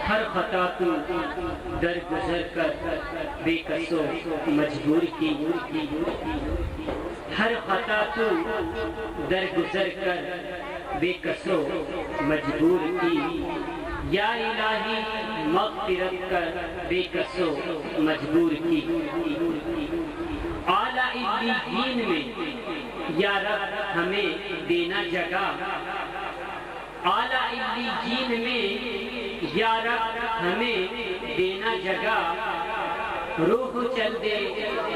ہر خطا تو در گزر کر بے کسو مجبور کی، ہر خطا تو در گزر کر بے کسو مجبور کی، یا الہی مغفرت کر بے کسو مجبور کی۔ اعلیٰ علیین میں یا رب ہمیں دینا جگہ، اعلیٰ علیین میں یا رب ہمیں دینا جگہ، روح چل دے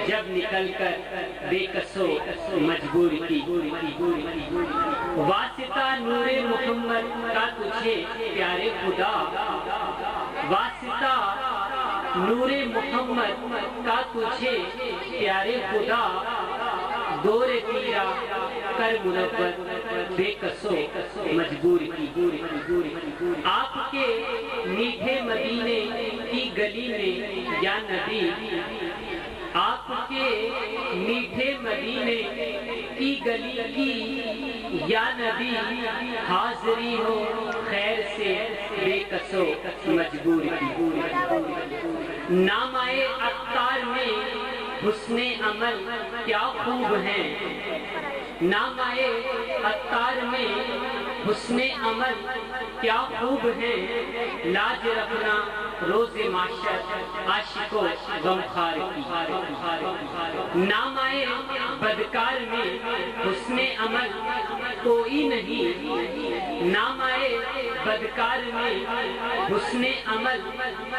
جب نکل کر بے کسو مجبور کی۔ واسطہ نور محمد کا تجھے پیارے خدا، واسطہ نور محمد کا تجھے پیارے خدا، دور تیرا کر منور بے کسو مجبور کی۔ آپ کے میٹھے مدینے کی گلی میں یا نبی، آپ کے میٹھے مدینے کی گلی کی یا نبی، حاضری ہو خیر سے بے کسو مجبور کی۔ نامہ عطار میں حسن عمل کیا خوب ہے، نامہ عطار میں حسن عمل کیا خوب ہے، لاج رکھنا روز معاشر عاشق و غمخوار کی۔ نامہ بدکار میں حسن عمل کوئی نہیں، نامہ بدکار میں حسن عمل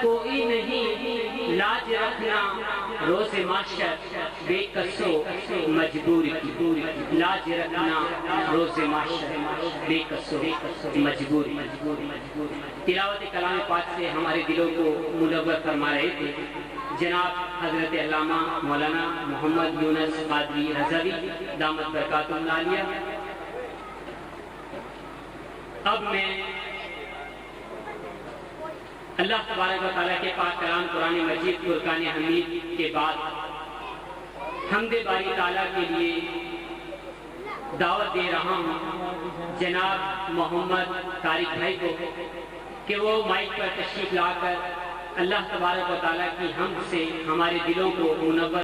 کوئی نہیں، لاج رکھنا روز معاشر بے کسو مجبور کی، لاج رکھنا روز معاشر بے کسو مجبور۔ تلاوت کلام پاک سے ہمارے دلوں کو منور فرما رہے تھے جناب حضرت علامہ مولانا محمد یونس قادری رضوی دامت برکاتہ العالیہ۔ اب میں اللہ تبارک و تعالیٰ کے پاک کلام قرآن مجید فرقان حمید کے بعد حمد باری تعالیٰ کے لیے دعوت دے رہا ہوں جناب محمد طارق بھائی کو کہ وہ مائک پر تشریف لا کر اللہ تبارک و تعالیٰ کی حمد سے ہمارے دلوں کو منور